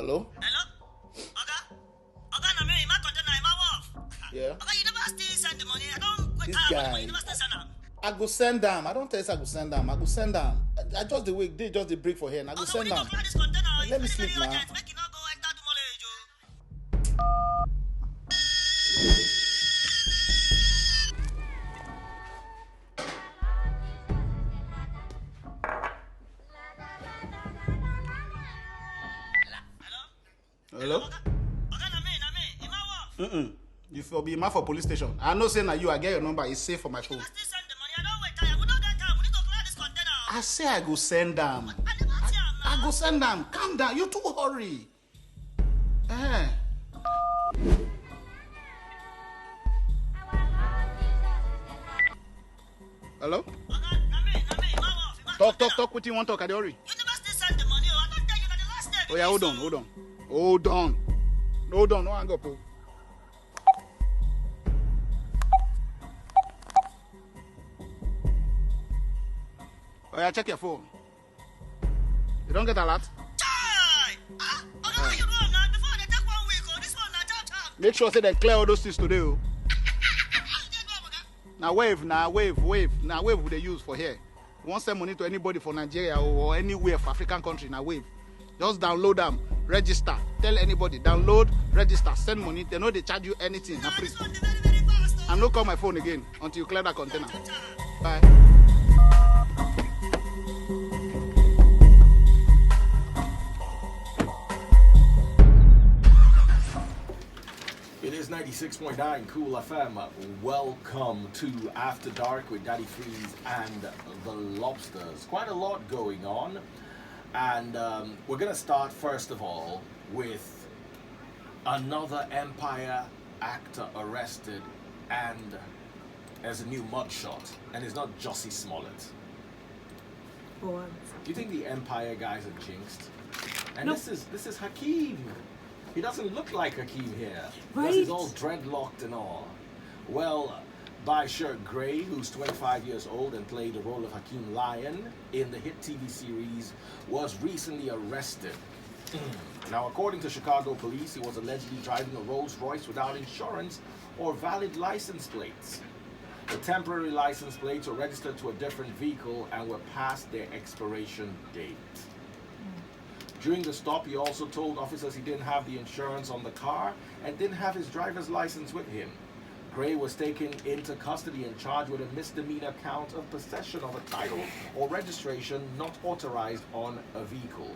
Hello? Hello? Oga, na me, my container, my wife. Yeah. Oga, you never still send the money. I don't quit This out, guy. but you never still send them. I go send them. I don't tell you I go send them. I go send them. I just the week, they just the break for here. I go Oga, we send need them. to clear this container. Let me It's sleep very now. urgent. Make it not go enter tomorrow, Joe. Hello? Oga, na me, my wife. You for be for police station. I know say na you. I get your number. It's safe for my phone. I still send the money. I don't wait time. We don't get time. We need to clear this container. I say I go send them. I never see him now. I go send them. Calm down. You too hurry. Eh. Hello? Oga, na me, my wife. Talk. What you want to talk? I dey hurry. You never still send the money. I don't tell you that the last day. Oh yeah, hold on. No hang up. Oh. Oh yeah, check your phone. You don't get a lot? Chai! Oga, how you do am now? Before they take 1 week, this one na chop. Make sure say they clear all those things today. Oh. How you dey do am, Oga? Now wave. Now wave they use for here. You want send money to anybody for Nigeria or anywhere for African country, now wave. Just download them, register. Tell anybody, download, register, send money. They know they charge you anything. Na free. This one dey very, very fast. Oh. And no call my phone again until you clear that container. Bye. It is 96.9 Cool FM. Welcome to After Dark with Daddy Freeze and the Lobsters. Quite a lot going on. And we're going to start, first of all, with another Empire actor arrested. And there's a new mugshot. And it's not Jussie Smollett. What? Do you think the Empire guys are jinxed? And No. this is Hakeem. He doesn't look like Hakeem here. Right. Because he's all dreadlocked and all. Well, Baisher Gray, who's 25 years old and played the role of Hakeem Lyon in the hit TV series, was recently arrested. Now, according to Chicago police, he was allegedly driving a Rolls Royce without insurance or valid license plates. The temporary license plates were registered to a different vehicle and were past their expiration date. During the stop, he also told officers he didn't have the insurance on the car and didn't have his driver's license with him. Gray was taken into custody and charged with a misdemeanor count of possession of a title or registration not authorized on a vehicle.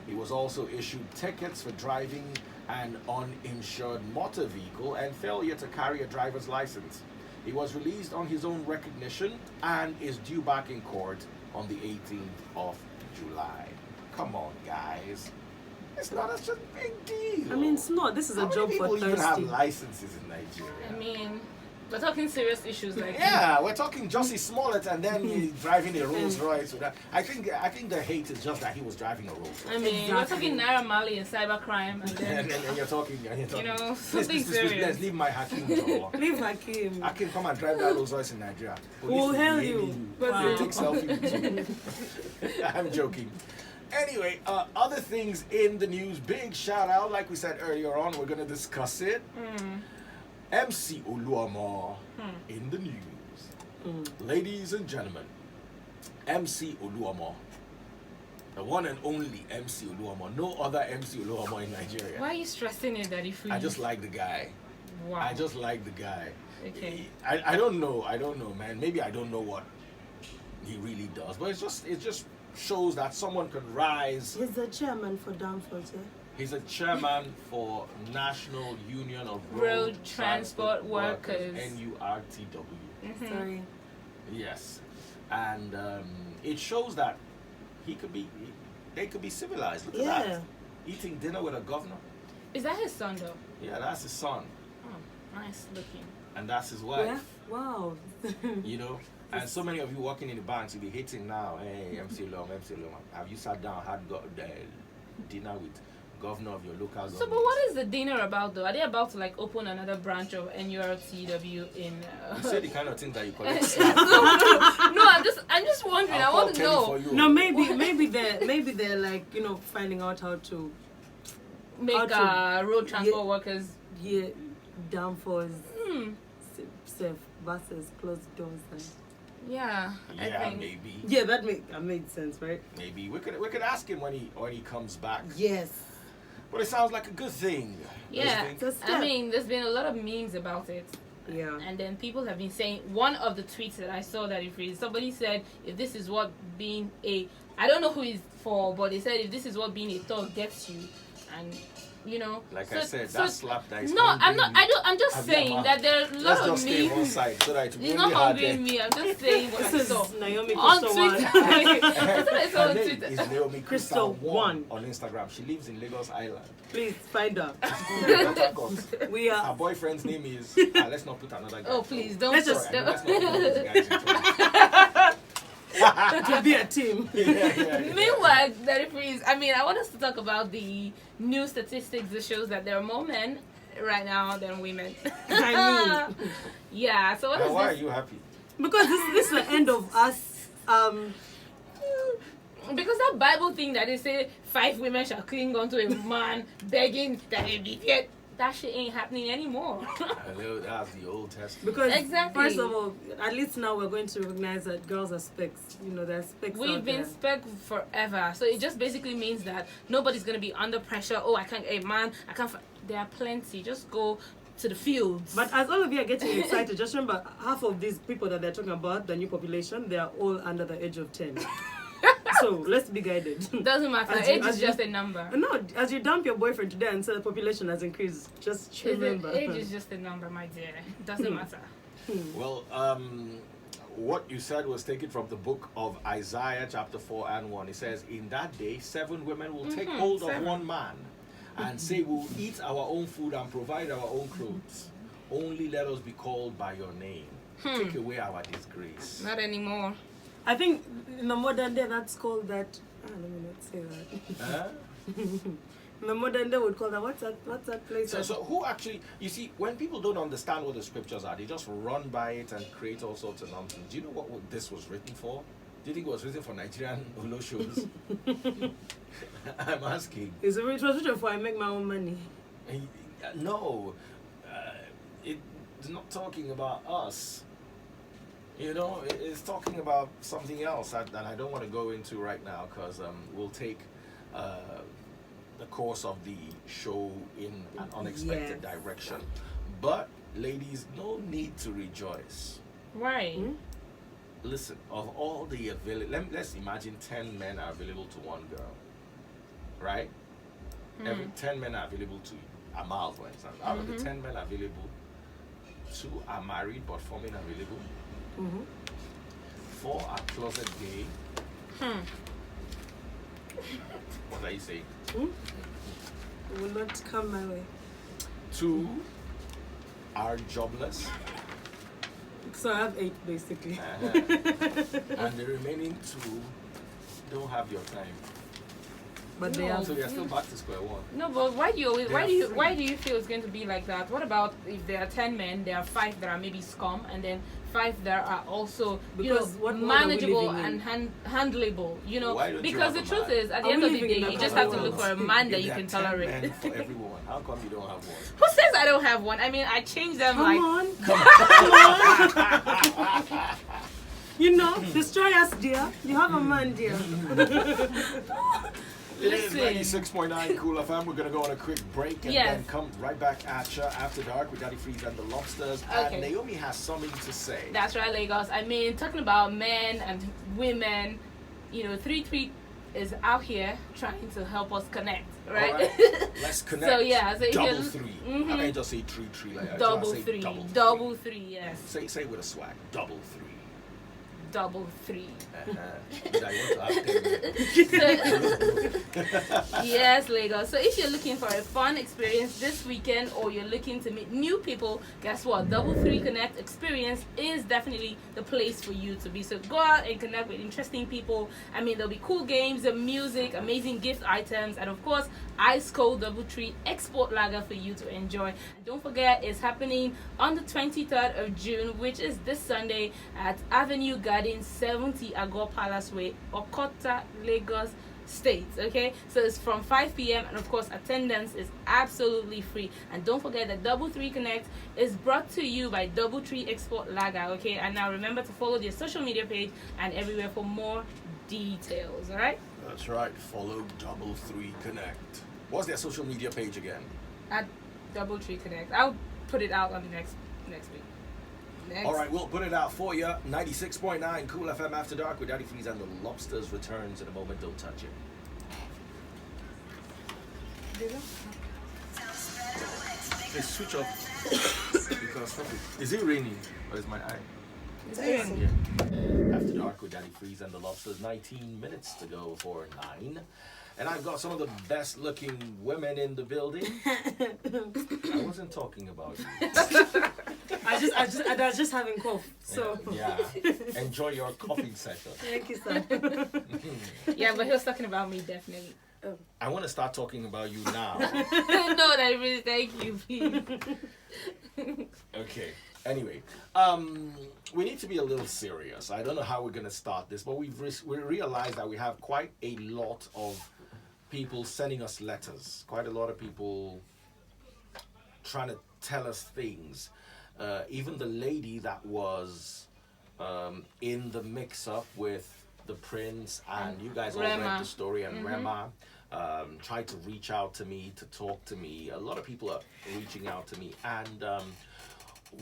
He was also issued tickets for driving an uninsured motor vehicle and failure to carry a driver's license. He was released on his own recognition and is due back in court on the 18th of July. Come on, guys. It's not such a big deal. I mean, it's not. This is a How job many for people even have thirsty. licenses in Nigeria? I mean, we're talking serious issues like Yeah, we're talking Jussie Smollett and then he's driving a Rolls Royce. I think the hate is just that he was driving a Rolls Royce. I mean, we're talking Naira Marley and cybercrime, and then And you're talking. you know, Please, something serious. let's leave my Hakeem job. Leave Hakeem. Hakeem, come and drive that Rolls Royce in Nigeria. We'll Police hail will be you. hailing Wow. They'll take selfie with you. I'm joking. Anyway, other things in the news. Big shout out, like we said earlier on, we're going to discuss it. MC Oluomo in the news. Ladies and gentlemen, MC Oluomo. The one and only MC Oluomo. No other MC Oluomo in Nigeria. Why are you stressing it, Daddy Free? I just like the guy. Wow. I just like the guy. Okay. I don't know, man. Maybe I don't know what he really does, but it just shows that someone could rise. He's the chairman for Downfalls, yeah? He's a chairman for National Union of Road Transport Workers. NURTW. Sorry. Yes, and it shows that they could be civilized. Look at that. Eating dinner with a governor. Is that his son, though? Yeah, that's his son, Oh, nice looking. and that's his wife. Yeah? Wow. You know, and so many of you working in the banks will be hating now. Hey, MC Oluomo, have you sat down, had dinner with governor of your local government? So, but what is the dinner about, though? Are they about to like open another branch of NURTW in? You say the kind of things that you collect. No, I'm just wondering. I want to know. No, maybe they're like, finding out how to make How road transport Yeah. workers. Yeah, downfalls, Hmm. safe buses, closed doors, and Yeah, I Yeah, think. maybe. yeah, that made sense, right? Maybe we could ask him when he comes back. Yes. But it sounds like a good thing. Yeah, Don't you think? It's a I step. mean, there's been a lot of memes about it. Yeah. And then people have been saying, one of the tweets that I saw that if somebody said, if this is what being I don't know who is for, but they said if this is what being a thug gets you, and you know, Like so- I said, so- that slap that is No, I'm not. hungering I'm just Have you saying ever- that there are a Let's lot of just stay on one memes. side so that it will It's be not hard hungering me. I'm just saying what This I is saw Naomi on Crystal Twitter. one. That's what I saw Her on name Twitter. is Naomi Crystal Crystal one. on Instagram. She lives in Lagos Island. Please find her. Port Harcourt. We Her are. boyfriend's name is. Let's not put another guy. Oh please, don't. Let's Sorry, just- let's not put those guys in trouble. To be a team. Yeah. Meanwhile, the referees. I mean, I want us to talk about the new statistics that shows that there are more men right now than women. I mean, Yeah. So what Now, is why are this? you happy? because this is the end of us. Because that Bible thing that they say 5 women shall cling onto a man begging that they be yet, that shit ain't happening anymore. Hello, that's the Old Testament. Because Exactly. first of all, at least now we're going to recognize that girls are specs. You know, they're specs. We've out been there. spec forever, so it just basically means that nobody's gonna be under pressure. Oh, I can't, hey man, I can't. There are plenty. Just go to the fields. But as all of you are getting excited, just remember half of these people that they're talking about, the new population, they are all under the age of 10. So let's be guided. doesn't matter. As you- Age as is you- just a number. No, as you dump your boyfriend today and say the population has increased, just remember. Age is just a number, my dear. Doesn't matter. Well, what you said was taken from the book of Isaiah, chapter 4 and 1. It says, "In that day, 7 women will take hold of 7. one man and say, we'll eat our own food and provide our own clothes. Only let us be called by your name. Take away our disgrace." Not anymore. I think in the modern day, that's called that. Let me not say that. Huh? In the modern day, would call that. What's that place? So who actually, you see, when people don't understand what the scriptures are, they just run by it and create all sorts of nonsense. Do you know what this was written for? Do you think it was written for Nigerian Olo shows? I'm asking. It was written for I make my own money. No, it's not talking about us. You know, it's talking about something else that I don't want to go into right now because we'll take the course of the show in an unexpected Yes. direction. But, ladies, no need to rejoice. Why? Listen, of all the available, let's imagine 10 men are available to one girl, right? 10 men are available to Amal, for instance. Out of the 10 men available, 2 are married but 4 men available. 4 are closet gay. What are you saying? It will not come my way. 2 are jobless. So I have 8 basically. And the remaining 2 don't have your time. But they No. have. So they're still back to square one. No, but why do you always? They Why are do you? free. Why do you feel it's going to be like that? What about if there are 10 men? There are 5 that are maybe scum, and then 5 that are also Because what world are we manageable living in? and handleable. You know, Why don't you because the have a truth man? is, at the Are end we of the living in day, a you just perfect have to look world? for a man If that you there can are 10 tolerate. men for every woman, how come you don't have one? Who says I don't have one? I mean, I change them Come like. on. You know, destroy us, dear. You have a man, dear. It is Listen. 96.9 Cool FM. We're going to go on a quick break and Yes. then come right back at you after dark with Daddy Freeze and the Lobsters. Okay. And Naomi has something to say. That's right, Lagos. I mean, talking about men and women, you know, 3 is out here trying to help us connect, right? All right. Let's connect. So, yeah, so if double you're- 3. Mhm. I can't just say 3 like that. Double Say 3. Double 3. Double 3, yes. Say with a swag. Double 3. Double 3. Did I want to have 10 Yes, Lagos. So if you're looking for a fun experience this weekend or you're looking to meet new people, guess what? Double 3 Connect experience is definitely the place for you to be. So go out and connect with interesting people. I mean, there'll be cool games, music, amazing gift items, and of course, ice cold double 3 export lager for you to enjoy. And don't forget, it's happening on the 23rd of June, which is this Sunday at Avenue Garden 70 Agor Palace Way, Okota, Lagos. states. Okay, so it's from 5 p.m. and of course attendance is absolutely free. And don't forget that Double Three Connect is brought to you by Double Tree Export Lager. Okay, and now remember to follow their social media page and everywhere for more details. All right. That's right. Follow Double Three Connect. What's their social media page again? At Double Tree Connect. I'll put it out on the next week. Next. All right, we'll put it out for you. 96.9 Cool FM After Dark with Daddy Freeze and the Lobsters returns in a moment. Don't touch it. Hey, switch off. Because is it raining or is my eye? It's raining. Yeah. After Dark with Daddy Freeze and the Lobsters. 19 minutes to go for 9. And I've got some of the best looking women in the building. I wasn't talking about you. I was just having cough. So Yeah. Enjoy your coughing session. thank you, sir. Yeah, but he was talking about me definitely. I want to start talking about you now. No, that really, thank you, please. Okay. Anyway, we need to be a little serious. I don't know how we're going to start this, but we realized that we have quite a lot of people sending us letters. Quite a lot of people trying to tell us things. Even the lady that was in the mix-up with the prince, and you guys all read Rema. the story, and Rema tried to reach out to me, to talk to me. A lot of people are reaching out to me, and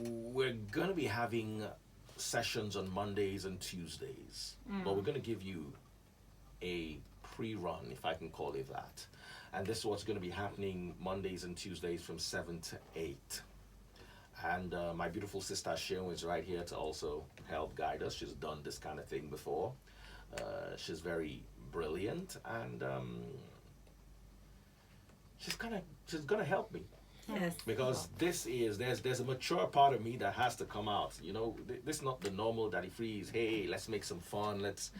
we're going to be having sessions on Mondays and Tuesdays, but we're going to give you a pre-run, if I can call it that. And this is what's going to be happening Mondays and Tuesdays from 7 to 8. And my beautiful sister Shion is right here to also help guide us. She's done this kind of thing before. She's very brilliant, and she's gonna help me. Yes. Because there's a mature part of me that has to come out. You know, this is not the normal Daddy Freeze. Hey, let's make some fun. Let's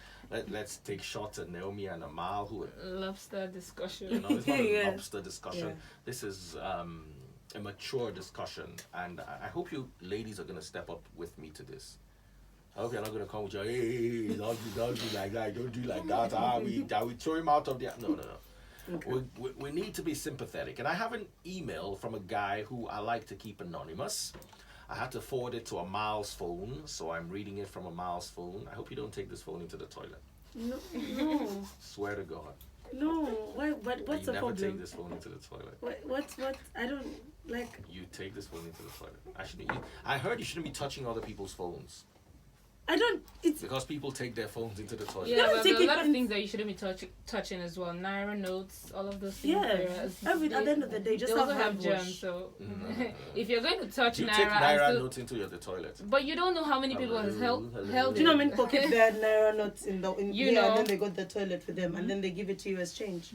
take shots at Naomi and Amal, who Lobster discussion. you know, it's not a Yeah. lobster discussion. Yeah. This is a mature discussion, and I hope you ladies are gonna step up with me to this. I hope you're not gonna come with your hey, don't do like that, don't do like that. We throw him out of the no. Okay. We need to be sympathetic. And I have an email from a guy who I like to keep anonymous. I had to forward it to Amal's phone, so I'm reading it from Amal's phone. I hope you don't take this phone into the toilet. No. Swear to God. No. What's You the never take problem? this phone into the toilet. What? I don't like. You take this phone into the toilet. Actually, I heard you shouldn't be touching other people's phones. I don't. It's Because people take their phones into the toilet. Yeah, don't but take there are a it lot of in- things that you shouldn't be touching as well. Naira notes, all of those things. Yeah. At the end of the day, just they also have have hand germs. wash. So if you're going to touch You Naira, take and Naira still- notes into the toilet. but you don't know how many people has held Hello. held Do you know it. how many people keep their naira notes in You here, know. and then they go to the toilet with them, and then they give it to you as change?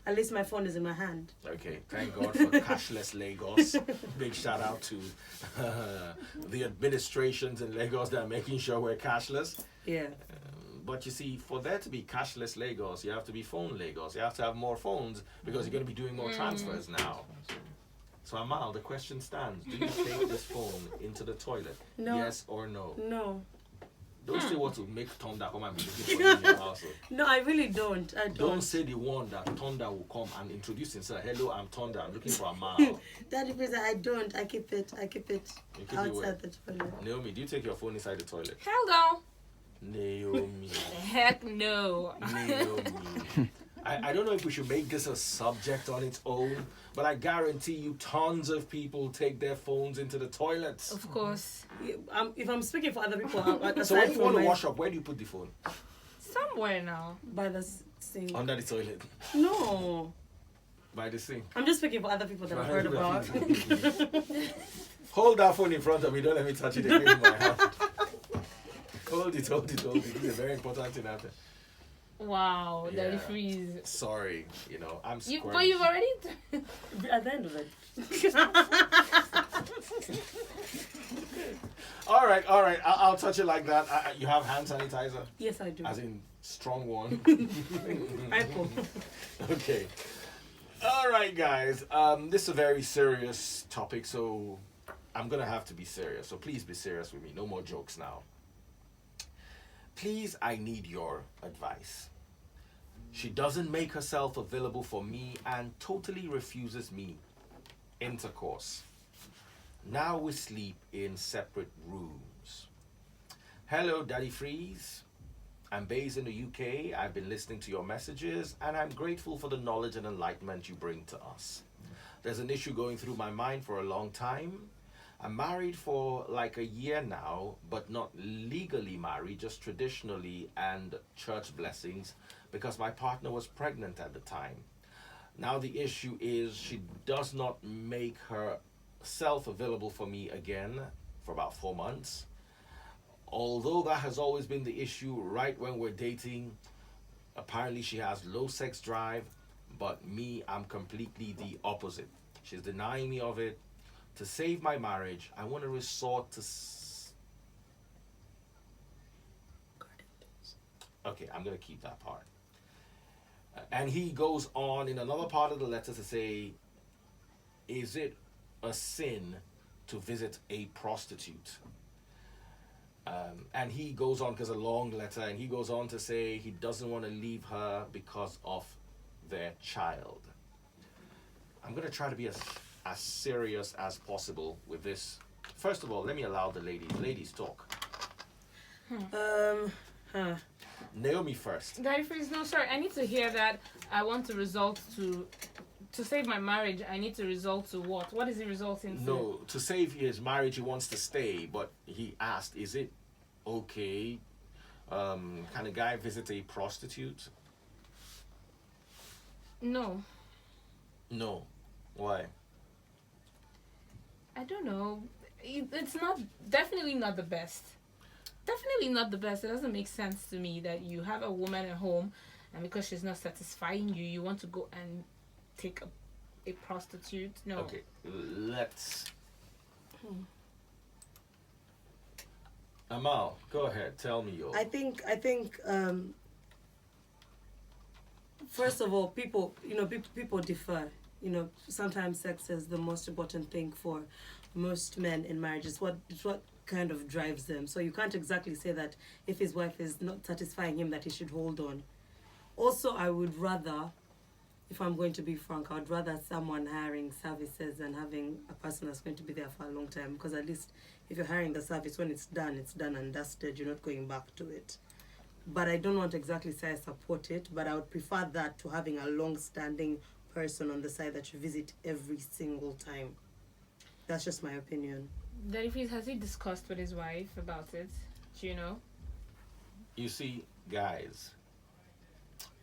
At least my phone is in my hand. Okay, thank God for cashless Lagos. Big shout out to the administrations in Lagos that are making sure we're cashless. Yeah. But you see, for there to be cashless Lagos, you have to be phone Lagos. You have to have more phones because you're going to be doing more transfers now. So Amal, the question stands. Do you take this phone into the toilet? No. Yes or no? No. Don't say what will make Thunder come and be looking for you in your house. No, I really don't. I don't. Don't say the one that Thunder will come and introduce himself. Hello, I'm Thunder. I'm looking for Amal. Daddy, please, I don't. I keep it. You keep it where? outside the toilet. Naomi, do you take your phone inside the toilet? Hell no. Naomi. Heck no. Naomi. I don't know if we should make this a subject on its own, but I guarantee you tons of people take their phones into the toilets. Of course. If I'm speaking for other people, So when aside you from want to my, wash up, where do you put the phone? Somewhere now. by the sink. Under the toilet. No. By the sink. I'm just speaking for other people that I've heard about. Hold that phone in front of me. Don't let me touch it again in my hand. Hold it. This is a very important thing out there. Wow, Yeah. Daddy Freeze. Sorry, I'm You, squirming. but you've already. At the end of it. All right. I'll touch it like that. You have hand sanitizer, Yes, I do. as in strong one. Apple. Okay. All right, guys. This is a very serious topic, so I'm gonna have to be serious. So please be serious with me. No more jokes now. Please, I need your advice. She doesn't make herself available for me and totally refuses me intercourse. Now we sleep in separate rooms. Hello, Daddy Freeze. I'm based in the UK. I've been listening to your messages and I'm grateful for the knowledge and enlightenment you bring to us. There's an issue going through my mind for a long time. I'm married for like a year now, but not legally married, just traditionally and church blessings, because my partner was pregnant at the time. Now the issue is she does not make herself available for me again for about 4 months. Although that has always been the issue right when we're dating, apparently she has low sex drive, but me, I'm completely the opposite. She's denying me of it. To save my marriage, I want to resort to... Okay, I'm going to keep that part. And he goes on in another part of the letter to say, is it a sin to visit a prostitute? And he goes on, because a long letter, and he goes on to say he doesn't want to leave her because of their child. I'm going to try to be as serious as possible with this. First of all, let me allow the ladies talk. Naomi first. Daddy Freeze, no, sorry. I need to hear that. I want to result to save my marriage. I need to result to what? What is it resulting to? No, to save his marriage, he wants to stay, but he asked, is it okay? Can a guy visit a prostitute? No. No. Why? I don't know. It's not, definitely not the best. Definitely not the best. It doesn't make sense to me that you have a woman at home and because she's not satisfying you, you want to go and take a prostitute. No. Okay, let's... Amal, go ahead. Tell me your... I think first of all, people differ. Sometimes sex is the most important thing for most men in marriage. It's what kind of drives them. So you can't exactly say that if his wife is not satisfying him that he should hold on. Also, I would rather, if I'm going to be frank, I would rather someone hiring services than having a person that's going to be there for a long time. Because at least if you're hiring the service, when it's done and dusted. You're not going back to it. But I don't want to exactly say I support it, but I would prefer that to having a long-standing person on the side that you visit every single time. That's just my opinion. Daddy Freeze, has he discussed with his wife about it? Do you know? You see, guys,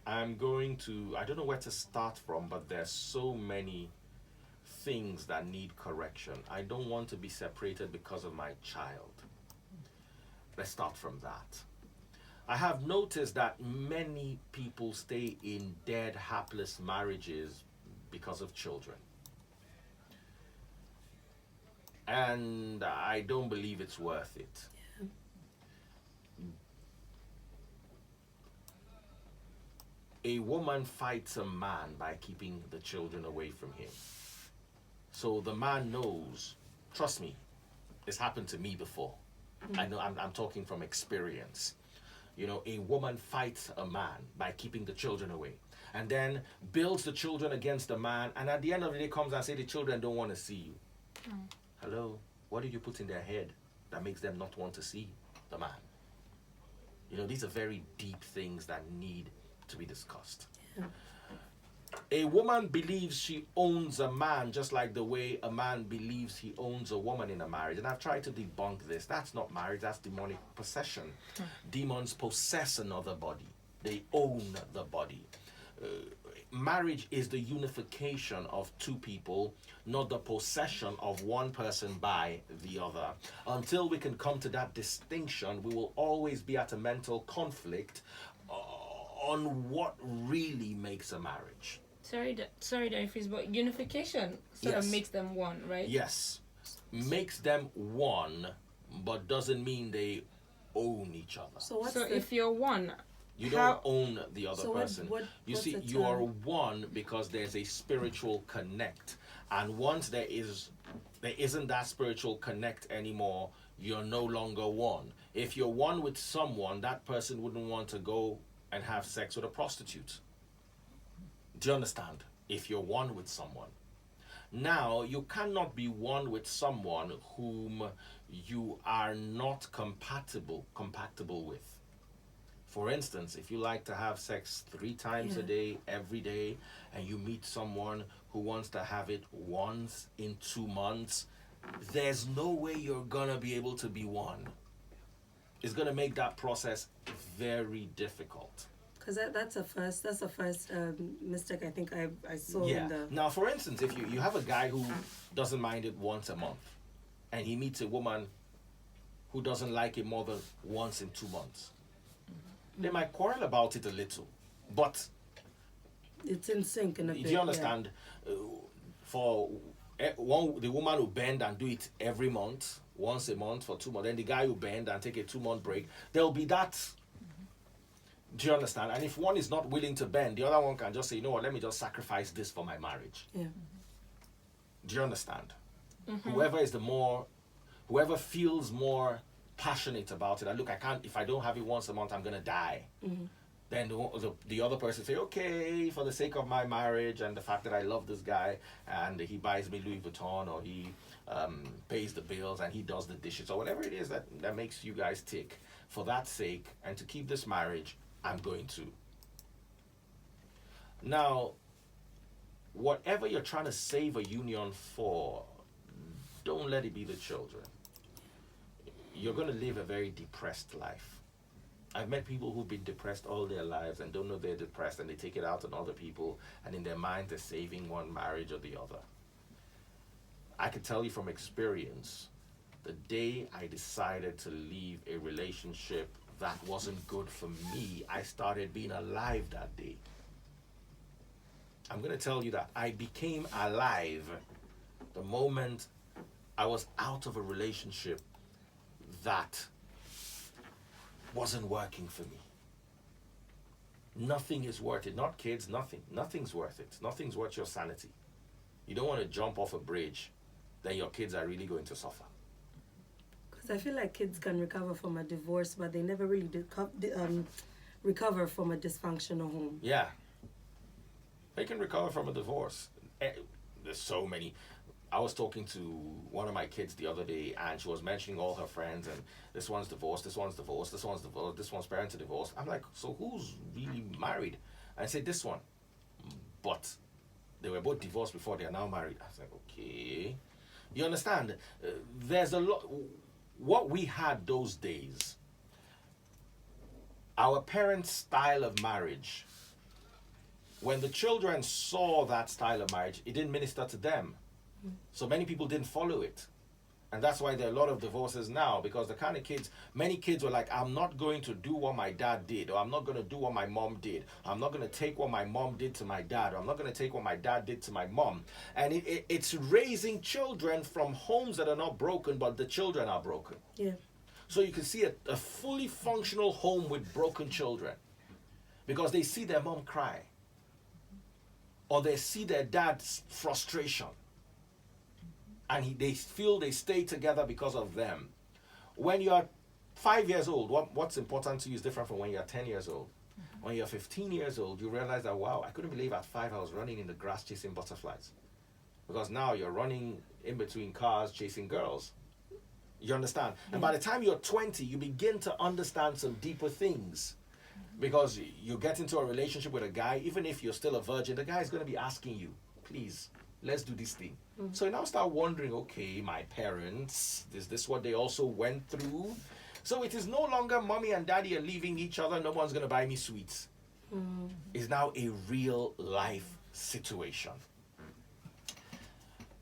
I don't know where to start from, but there's so many things that need correction. I don't want to be separated because of my child. Let's start from that. I have noticed that many people stay in dead, hapless marriages because of children. And I don't believe it's worth it. A woman fights a man by keeping the children away from him. So the man knows, trust me, it's happened to me before. I know, I'm talking from experience. A woman fights a man by keeping the children away and then builds the children against the man, and at the end of the day comes and says the children don't want to see you. Hello? What did you put in their head that makes them not want to see the man? These are very deep things that need to be discussed. Yeah. A woman believes she owns a man just like the way a man believes he owns a woman in a marriage. And I've tried to debunk this. That's not marriage, that's demonic possession. Demons possess another body. They own the body. Marriage is the unification of two people, not the possession of one person by the other. Until we can come to that distinction, we will always be at a mental conflict on what really makes a marriage. Sorry, Daddy Freeze, but unification sort of makes them one, right? Yes. Makes them one, but doesn't mean they own each other. So if you're one... You don't own the other person. You see, you are one because there's a spiritual connect. And once there isn't that spiritual connect anymore, you're no longer one. If you're one with someone, that person wouldn't want to go and have sex with a prostitute. Do you understand? If you're one with someone. Now, you cannot be one with someone whom you are not compatible with. For instance, if you like to have sex 3 times a day, every day, and you meet someone who wants to have it once in 2 months, there's no way you're gonna be able to be one. It's gonna make that process very difficult. Because that's the first mistake I think I saw in the... Now, for instance, if you have a guy who doesn't mind it once a month, and he meets a woman who doesn't like it more than once in 2 months, they might quarrel about it a little, but it's in sync in a bit. Do you understand? For the woman who bend and do it every month, once a month for 2 months, then the guy who bend and take a 2-month break, there'll be that. Do you understand? And if one is not willing to bend, the other one can just say, you know what, let me just sacrifice this for my marriage. Yeah. Do you understand? Whoever feels more passionate about it, and look, I can't, if I don't have it once a month, I'm going to die. Then the other person say, okay, for the sake of my marriage and the fact that I love this guy, and he buys me Louis Vuitton, or he pays the bills, and he does the dishes, or whatever it is that makes you guys tick. For that sake, and to keep this marriage, I'm going to. Now, whatever you're trying to save a union for, don't let it be the children. You're going to live a very depressed life. I've met people who've been depressed all their lives and don't know they're depressed, and they take it out on other people, and in their mind they're saving one marriage or the other. I can tell you from experience, the day I decided to leave a relationship that wasn't good for me, I started being alive that day. I'm going to tell you that I became alive the moment I was out of a relationship that wasn't working for me. Nothing is worth it. Not kids, nothing. Nothing's worth it. Nothing's worth your sanity. You don't want to jump off a bridge, then your kids are really going to suffer. Because I feel like kids can recover from a divorce, but they never really recover from a dysfunctional home. Yeah. They can recover from a divorce. There's so many. I was talking to one of my kids the other day, and she was mentioning all her friends, and this one's divorced, this one's divorced, this one's divorced, this one's parents are divorced. I'm like, so who's really married? I said, this one. But they were both divorced before, they are now married. I was like, okay. You understand? There's a lot. What we had those days, our parents' style of marriage, when the children saw that style of marriage, it didn't minister to them. So many people didn't follow it. And that's why there are a lot of divorces now, because the kind of kids, many kids were like, I'm not going to do what my dad did, or I'm not going to do what my mom did. I'm not going to take what my mom did to my dad, or I'm not going to take what my dad did to my mom. And it's raising children from homes that are not broken, but the children are broken. Yeah. So you can see a fully functional home with broken children, because they see their mom cry, or they see their dad's frustration, and they feel they stay together because of them. When you're 5 years old, what's important to you is different from when you're 10 years old. When you're 15 years old, you realize that, wow, I couldn't believe at 5 I was running in the grass chasing butterflies. Because now you're running in between cars chasing girls. You understand? And by the time you're 20, you begin to understand some deeper things. Because you get into a relationship with a guy, even if you're still a virgin, the guy is going to be asking you, please, let's do this thing. So you now start wondering, okay, my parents, is this what they also went through? So it is no longer mommy and daddy are leaving each other, no one's going to buy me sweets. It's now a real life situation.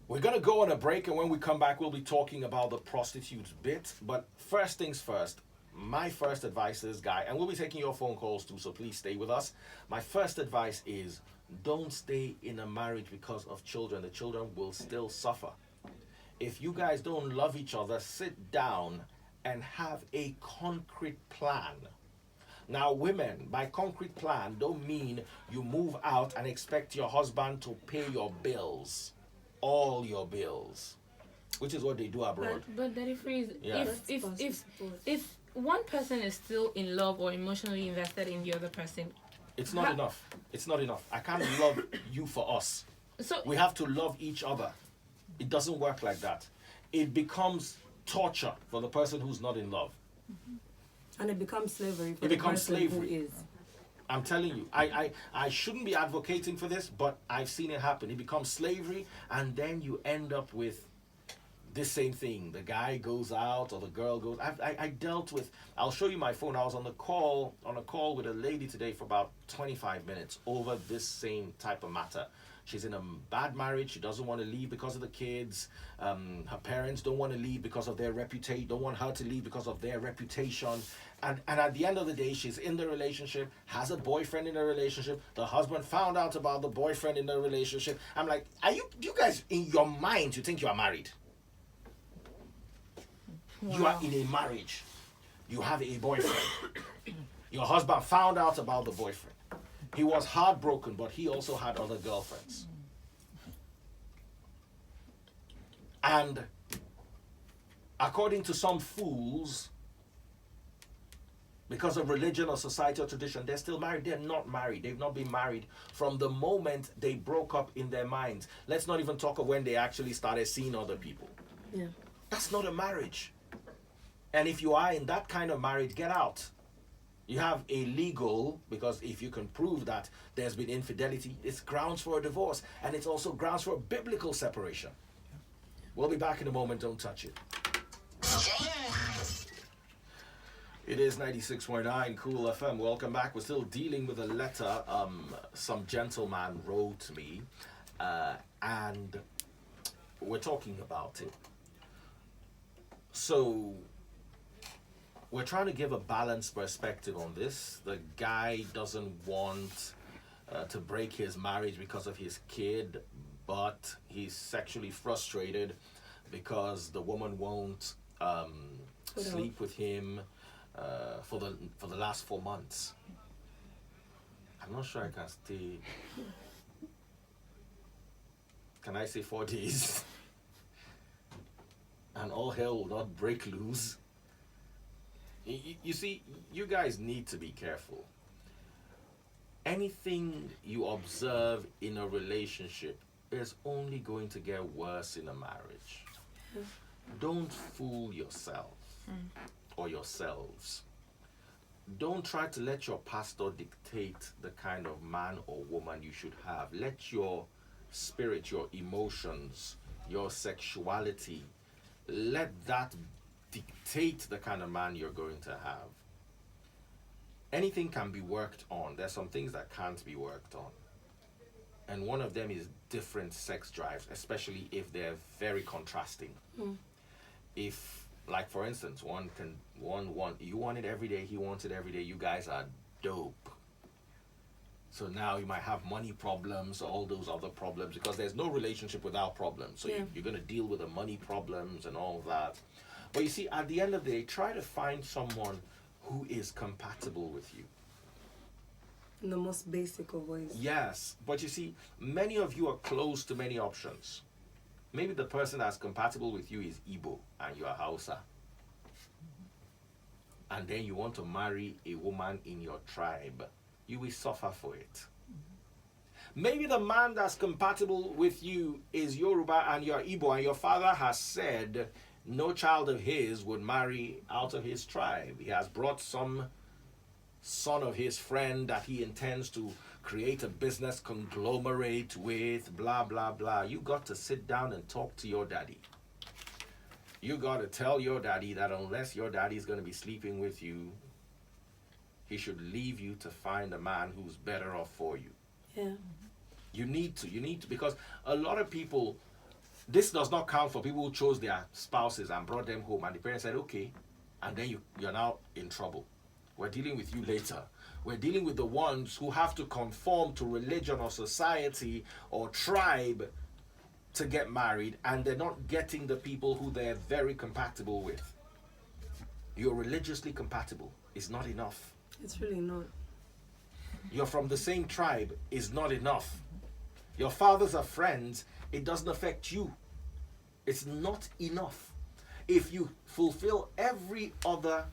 We're going to go on a break, and when we come back, we'll be talking about the prostitutes bit. But first things first, my first advice is, guy, and we'll be taking your phone calls too, so please stay with us. My first advice is, don't stay in a marriage because of children. The children will still suffer. If you guys don't love each other, sit down and have a concrete plan. Now, women, by concrete plan, don't mean you move out and expect your husband to pay your bills, all your bills, which is what they do abroad. But Daddy Freeze, Yeah. if one person is still in love or emotionally invested in the other person, It's not enough. It's not enough. I can't love you for us. So We have to love each other. It doesn't work like that. It becomes torture for the person who's not in love. And it becomes slavery for It the becomes person slavery. who is. I'm telling you, I shouldn't be advocating for this, but I've seen it happen. It becomes slavery, and then you end up with this same thing. The guy goes out or the girl goes. I dealt with. I'll show you my phone. I was on a call with a lady today for about 25 minutes over this same type of matter. She's in a bad marriage. She doesn't want to leave because of the kids. Her parents don't want to leave because of their reputation. Don't want her to leave because of their reputation. And at the end of the day, she's in the relationship, has a boyfriend in the relationship. The husband found out about the boyfriend in the relationship. I'm like, you guys, in your mind, you think you are married? Wow. You are in a marriage. You have a boyfriend. Your husband found out about the boyfriend. He was heartbroken, but he also had other girlfriends. And according to some fools, because of religion or society or tradition, they're still married. They're not married. They've not been married from the moment they broke up in their minds. Let's not even talk of when they actually started seeing other people. Yeah. That's not a marriage. And if you are in that kind of marriage, get out. You have a legal, because if you can prove that there's been infidelity, it's grounds for a divorce. And it's also grounds for a biblical separation. We'll be back in a moment. Don't touch it. It is 96.9 Cool FM. Welcome back. We're still dealing with a letter some gentleman wrote me. And we're talking about it. So we're trying to give a balanced perspective on this. The guy doesn't want to break his marriage because of his kid, but he's sexually frustrated because the woman won't sleep with him for the last 4 months. I'm not sure I can stay. Can I say 4 days? And all hell will not break loose. You see, you guys need to be careful. Anything you observe in a relationship is only going to get worse in a marriage. Don't fool yourself or yourselves. Don't try to let your pastor dictate the kind of man or woman you should have. Let your spirit, your emotions, your sexuality, let that dictate the kind of man you're going to have. Anything can be worked on. There's some things that can't be worked on. And one of them is different sex drives, especially if they're very contrasting. If, like for instance, you want it every day, he wants it every day, you guys are dope. So now you might have money problems, all those other problems, because there's no relationship without problems. So you're going to deal with the money problems and all that. But you see, at the end of the day, try to find someone who is compatible with you. In the most basic of ways. Yes, but you see, many of you are close to many options. Maybe the person that's compatible with you is Igbo and you are Hausa. And then you want to marry a woman in your tribe. You will suffer for it. Maybe the man that's compatible with you is Yoruba and you're Igbo, and your father has said no child of his would marry out of his tribe. He has brought some son of his friend that he intends to create a business conglomerate with, blah, blah, blah. You got to sit down and talk to your daddy. You got to tell your daddy that unless your daddy is going to be sleeping with you, he should leave you to find a man who's better off for you. Yeah. You need to, because a lot of people, this does not count for people who chose their spouses and brought them home and the parents said, okay, and then you're now in trouble. We're dealing with you later. We're dealing with the ones who have to conform to religion or society or tribe to get married, and they're not getting the people who they're very compatible with. You're religiously compatible. It's not enough. It's really not. You're from the same tribe is not enough. Your fathers are friends. It doesn't affect you. It's not enough. If you fulfill every other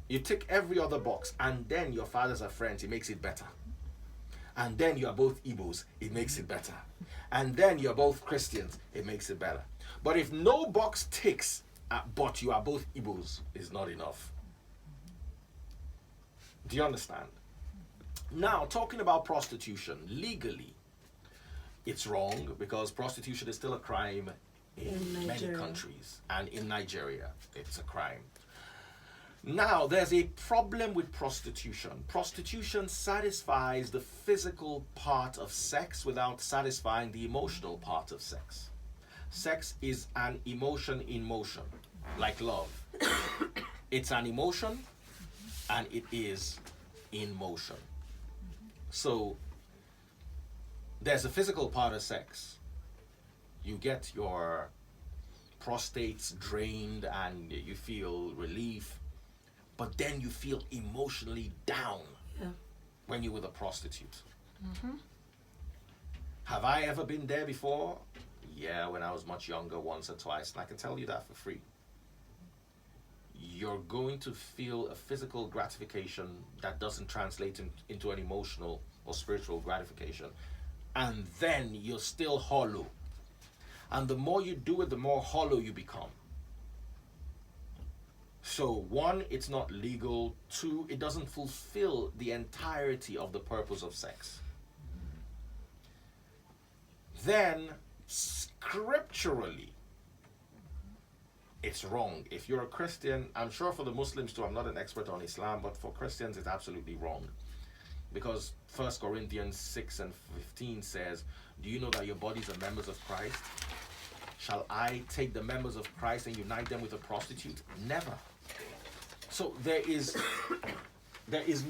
You tick every other box, and then your fathers are friends, it makes it better. And then you are both Igbos, it makes it better. And then you're both Christians, it makes it better. But if no box ticks, but you are both Igbos, is not enough. Do you understand? Now, talking about prostitution, legally, it's wrong because prostitution is still a crime in many countries. And in Nigeria, it's a crime. Now, there's a problem with prostitution. Prostitution satisfies the physical part of sex without satisfying the emotional part of sex. Sex is an emotion in motion, like love. It's an emotion, and it is in motion. So, there's a physical part of sex. You get your prostates drained and you feel relief. But then you feel emotionally down when you're with a prostitute. Have I ever been there before? Yeah, when I was much younger, once or twice. And I can tell you that for free. You're going to feel a physical gratification that doesn't translate into an emotional or spiritual gratification. And then you're still hollow. And the more you do it, the more hollow you become. So, one, it's not legal. Two, it doesn't fulfill the entirety of the purpose of sex. Then, scripturally, it's wrong. If you're a Christian, I'm sure for the Muslims too, I'm not an expert on Islam, but for Christians, it's absolutely wrong. Because 1 Corinthians 6 and 15 says, do you know that your bodies are members of Christ? Shall I take the members of Christ and unite them with a prostitute? Never. So there is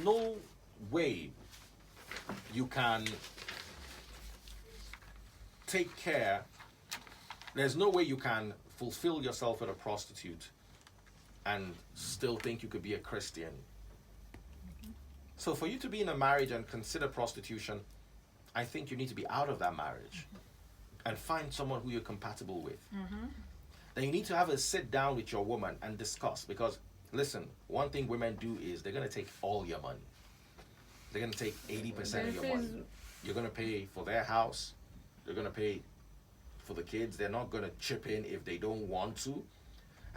no way you can take care. There's no way you can fulfill yourself with a prostitute and still think you could be a Christian. So for you to be in a marriage and consider prostitution, I think you need to be out of that marriage and find someone who you're compatible with. Then you need to have a sit down with your woman and discuss, because listen, one thing women do is they're going to take all your money. They're going to take 80% of your money. You're going to pay for their house. They're going to pay for the kids. They're not going to chip in if they don't want to.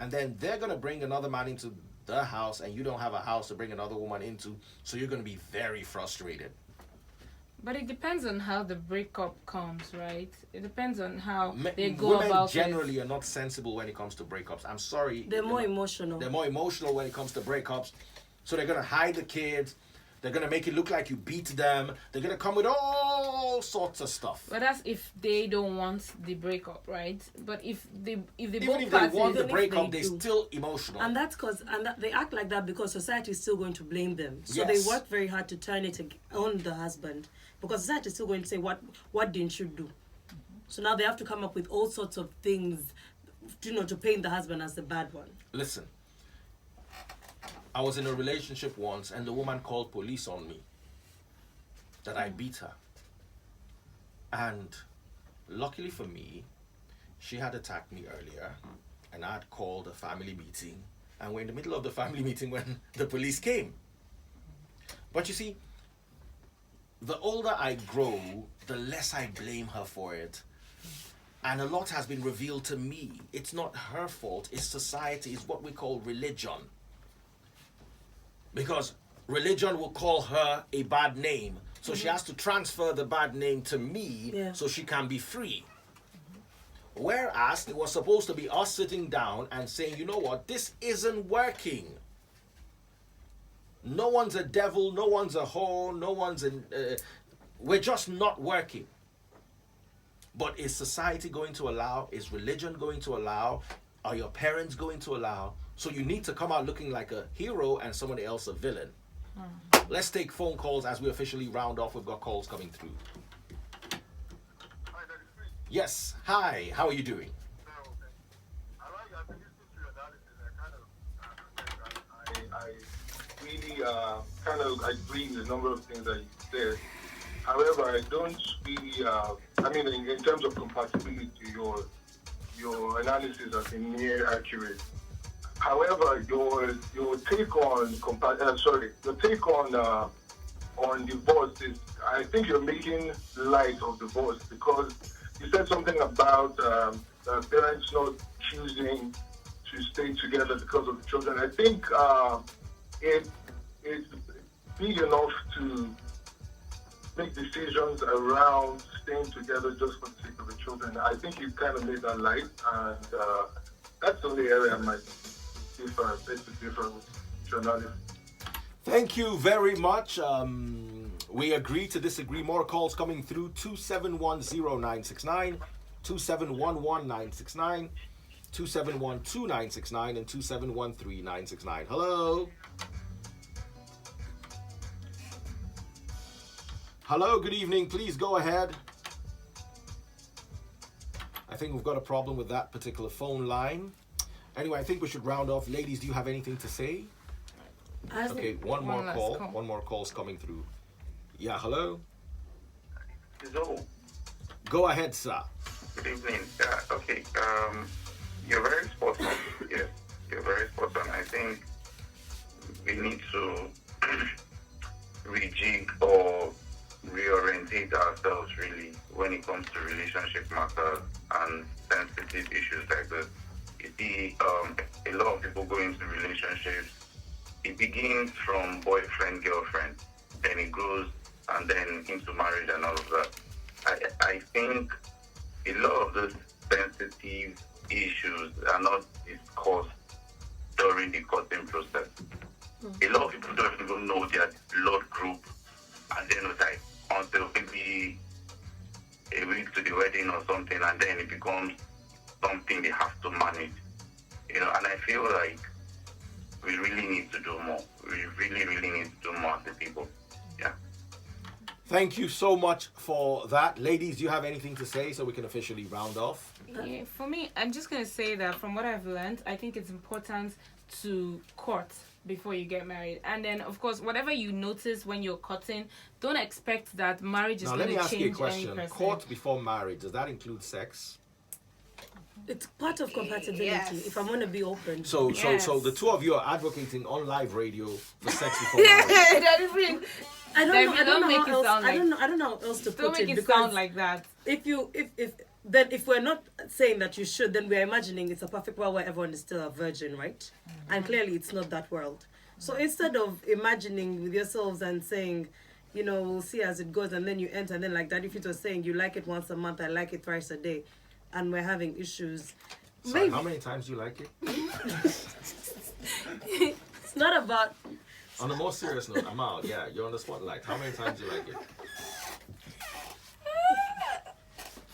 And then they're going to bring another man into the house, and you don't have a house to bring another woman into, so you're going to be very frustrated. But it depends on how the breakup comes, right? It depends on how they go women about it. Women generally are not sensible when it comes to breakups. I'm sorry. They're more emotional. They're more emotional when it comes to breakups. So they're going to hide the kids. They're going to make it look like you beat them. They're going to come with all sorts of stuff. But that's if they don't want the breakup, right? But if they Even both if parties, they want the even if breakup, they they're do. still emotional. And that's because they act like that because society is still going to blame them. So Yes. they work very hard to turn it on the husband, because society is still going to say, what didn't you do? So now they have to come up with all sorts of things, to paint the husband as the bad one. Listen, I was in a relationship once, and the woman called police on me that I beat her. And luckily for me, she had attacked me earlier, and I had called a family meeting, and we're in the middle of the family meeting when the police came. But you see, the older I grow, the less I blame her for it. And a lot has been revealed to me. It's not her fault, it's society, it's what we call religion. Because religion will call her a bad name. So she has to transfer the bad name to me so she can be free. Whereas it was supposed to be us sitting down and saying, you know what, this isn't working. No one's a devil, no one's a whore, no one's we're just not working. But is society going to allow? Is religion going to allow? Are your parents going to allow? So you need to come out looking like a hero and somebody else a villain. Let's take phone calls as we officially round off. We've got calls coming through. Hi, that is Chris. Yes, hi, how are you doing? I've been listening to your analysis. I really I agree with a number of things that you said. However, I don't really, in terms of compatibility, your analysis has been near accurate. However, your take on your take on divorce is, I think you're making light of divorce, because you said something about parents not choosing to stay together because of the children. I think it's big enough to make decisions around staying together just for the sake of the children. I think you kind of made that light, and that's the only area I might differ with journalism. Thank you very much. We agree to disagree. More calls coming through. 2710969, 2711969, 2712969, and 2713969. Hello. Hello, good evening. Please go ahead. I think we've got a problem with that particular phone line. Anyway, I think we should round off. Ladies, do you have anything to say? Okay, one more call. One more call's coming through. Yeah, hello? Hello. Go ahead, sir. Good evening. Okay, you're very spot on. Yes, you're very spot on. I think we need to rejig or reorientate ourselves really when it comes to relationship matters and sensitive issues like this. You see, a lot of people go into relationships. It begins from boyfriend, girlfriend, then it goes and then into marriage and all of that. I think a lot of those sensitive issues are not discussed during the courting process. A lot of people don't even know their blood group, and then it's like until maybe a week to the wedding or something, and then it becomes something they have to manage. You know, and I feel like we really need to do more. We really, really need to do more as a people. Yeah. Thank you so much for that. Ladies, do you have anything to say so we can officially round off? Yeah, for me, I'm just going to say that from what I've learned, I think it's important to court before you get married. And then, of course, whatever you notice when you're courting, don't expect that marriage is going to change. Now, let me ask you a question. Court before marriage, does that include sex? It's part of compatibility, yes. If I'm going to be open. So the two of you are advocating on live radio for sex before marriage. I don't know how else to put it. Don't make it sound like that. If we're not saying that you should, then we're imagining it's a perfect world where everyone is still a virgin, right? Mm-hmm. And clearly it's not that world. So instead of imagining with yourselves and saying, you know, we'll see as it goes, and then you enter, and then like that, if it was saying you like it once a month, I like it twice a day, and we're having issues. Sorry, maybe. How many times do you like it? It's not about... On a more serious note, Amal, yeah, you're on the spotlight. How many times do you like it?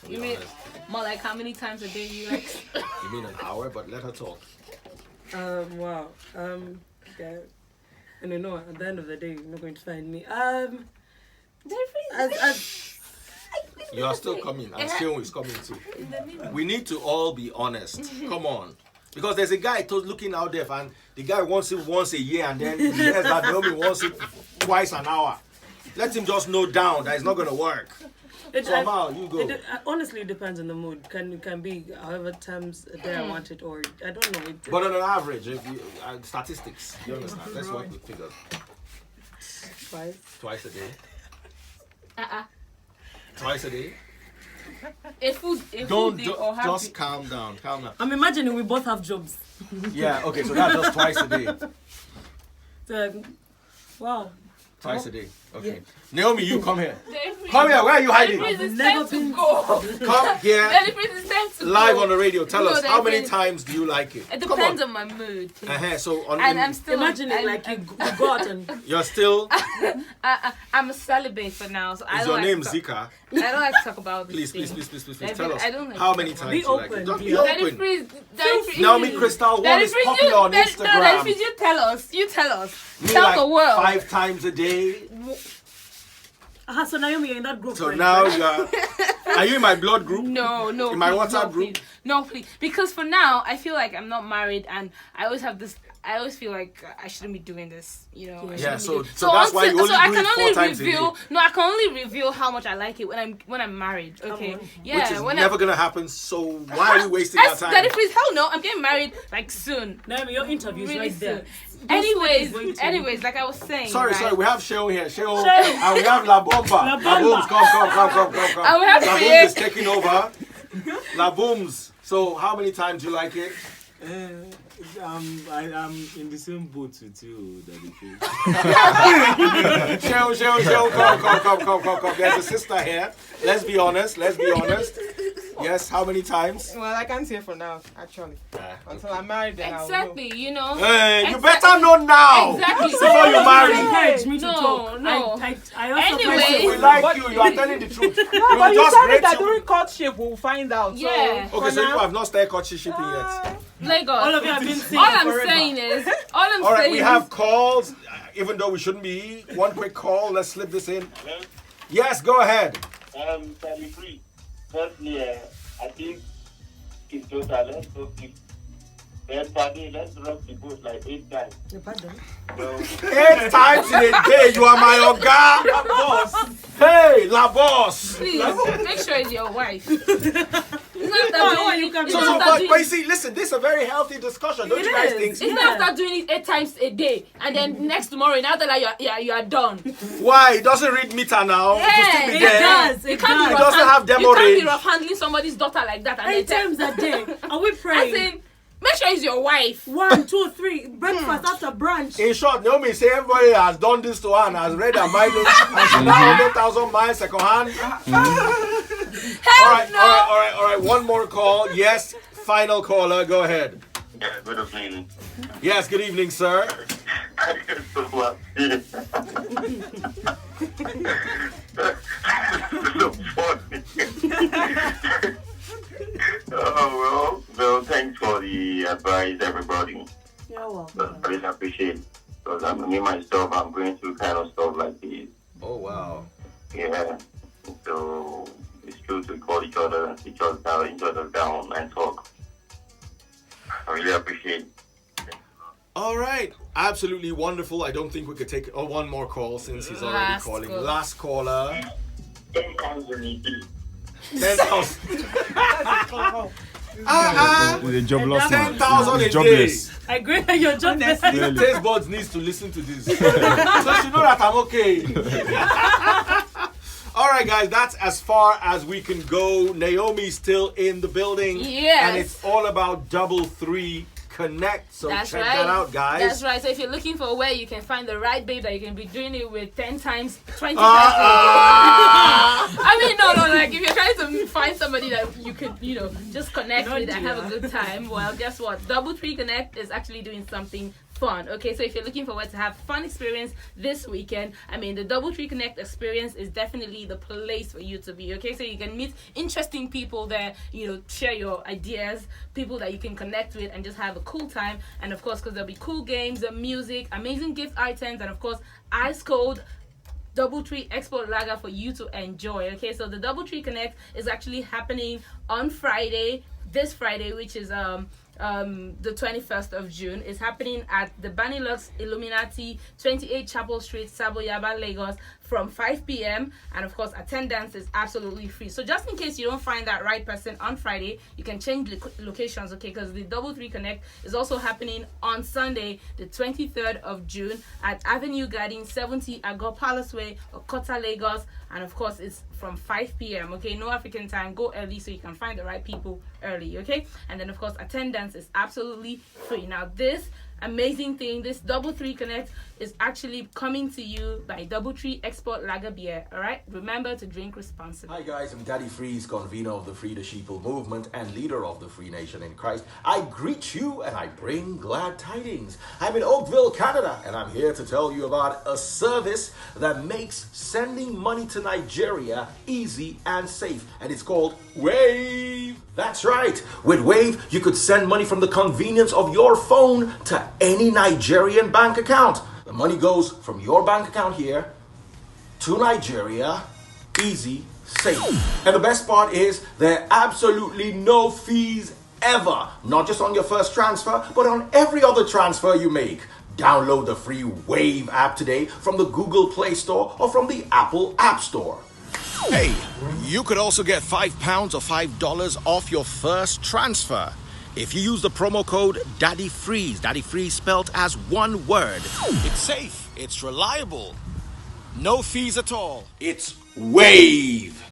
You mean more like how many times a day you like? You mean an hour? But let her talk. Wow. Yeah. And you know, at the end of the day, you're not going to find me. You are still coming, and Sion is coming too. We need to all be honest. Come on. Because there's a guy looking out there, and the guy wants it once a year, and then he hears that Naomi wants it twice an hour. Let him just know down that it's not going to work. So Amal, you go. Honestly, it depends on the mood. Can be however times a day I want it, or I don't know. But on an average, if you, statistics, you understand? Let's work with figures. Twice a day. Twice a day. Just calm down. I'm imagining we both have jobs. Yeah. Okay. So that's just twice a day. Wow. Twice a day. Okay. Yeah. Naomi, you come here. Come here. Where are you hiding? It's time to go. Come here. It's time to live go. On the radio. Tell us how many times do you like it? It depends on my mood. So I'm still imagining you go out and you're still. I'm a celibate for now. So Is your name Zika? I don't like to talk about this. Please. Tell us. I don't like how many times you like it. Just be open. Naomi Crystal, one is popular on Instagram. You tell us. Me tell like the world. 5 times a day. So Naomi, you're in that group. So now are you in my blood group? No. In my WhatsApp group? No, please. Because for now, I feel like I'm not married, and I always have this I always feel like I shouldn't be doing this, you know. I Yeah, shouldn't be so doing- that's why you only I do can it 4 only times a reveal. day. No, I can only reveal how much I like it when I'm married. Okay. Yeah. Which is when never gonna happen. So why are we wasting our time? Daddy, please, hell no! I'm getting married like soon. Naomi, your interview is Really right there. soon. waiting. Anyways, like I was saying. Sorry, right? we have Sheo here. Sheo, and we have La Bomba. La Booms, come. And we have La Faye. Booms is taking over. La Booms. So how many times do you like it? I'm in the same boat with you, Daddy. Sheo, come. There's a sister here. Let's be honest. Yes, how many times? Well, I can't say for now, actually. Until I'm married, then Exactly, you know. Hey, you better know now. Exactly. Before you marry. Encourage me to No, talk. no. I also Anyway. We like you are telling the truth. No, but you just said rate that you. during courtship we'll find out. Yeah. So, Okay, for so you now, have not started courtship yet. Lagos. all of you have been saying All I'm forever. saying is, All right, we have calls, even though we shouldn't be. One quick call. Let's slip this in. Yes, go ahead. 33. Firstly, I think it's total. Let's go 50. Then per day, let's rock the boat like 8 times. So, 8 times in a day, you are my oga. La boss. Hey, la boss. Please, make sure it's your wife. It's not after doing it. It's So, not after but doing you see, listen, this is a very healthy discussion. Don't you guys think? It's not after doing it 8 times a day, and then next tomorrow, now that you are done. Why? It doesn't read meter now. Yeah, to still be It there. does. You It can't be does. It doesn't have demo you can't range. be rough handling somebody's daughter like that. And 8 then times a day. Are we I praying? say, make sure it's your wife. 1, 2, 3. Breakfast after brunch. In short, Naomi say everybody has done this to her and has read her mind and she now 100,000 miles second hand. All right. One more call. Yes, final caller. Go ahead. yeah, good evening. Yes, good evening, sir. So funny. Well, thanks for the advice, everybody. You're welcome. I really appreciate it. Because me myself, I'm going through kind of stuff like this. Oh, wow. Yeah. So it's good to call each other and sit each other down and talk. I really appreciate it. All right. Absolutely wonderful. I don't think we could take one more call since he's already Last calling. call. Last caller. 10,000 10,000. The jobless man. 10,000 a day. Jobless. I agree that you're jobless. Really. Taste buds needs to listen to this. So she know that I'm okay. All right, guys, that's as far as we can go. Naomi's still in the building. Yes. And it's all about Double 3 Connect. So That's check right. that out, guys. That's right. So if you're looking for where you can find the right babe that you can be doing it with 10 times, 20 times. I mean, no. Like if you're trying to find somebody that you could, just connect with and have a good time. Well, guess what? Double 3 Connect is actually doing something fun. Okay, so if you're looking for where to have fun experience this weekend, I mean, the Double 3 Connect experience is definitely the place for you to be. Okay, so you can meet interesting people there, share your ideas, people that you can connect with, and just have a cool time. And of course, because there'll be cool games, music, amazing gift items, and of course, ice cold Double 3 Export Lager for you to enjoy. Okay, so the Double 3 Connect is actually happening on this Friday, which is the 21st of June. Is happening at the Banilux Illuminati, 28 Chapel Street, Saboyaba, Lagos, from 5 p.m. And of course, attendance is absolutely free. So just in case you don't find that right person on Friday, you can change locations, okay? Because the Double 3 Connect is also happening on Sunday, the 23rd of June, at Avenue Garden, 70 Agor Palace Way, Okota, Lagos. And of course, it's from 5 p.m. Okay, no African time. Go early so you can find the right people early. Okay, and then of course, attendance is absolutely free. Now, this amazing thing, this Double 3 Connect is actually coming to you by Double 3 Export Lager Beer. All right, remember to drink responsibly. Hi guys, I'm Daddy Freeze, convener of the Free the Sheeple movement and leader of the Free Nation in Christ. I greet you and I bring glad tidings. I'm in Oakville, Canada, and I'm here to tell you about a service that makes sending money to Nigeria easy and safe, and it's called Wave. That's right. With Wave, you could send money from the convenience of your phone to any Nigerian bank account. The money goes from your bank account here to Nigeria, easy, safe. And the best part is there are absolutely no fees ever. Not just on your first transfer, but on every other transfer you make. Download the free Wave app today from the Google Play Store or from the Apple App Store. Hey, you could also get £5 or $5 off your first transfer if you use the promo code DaddyFreeze. DaddyFreeze spelled as one word. It's safe, it's reliable, no fees at all. It's Wave.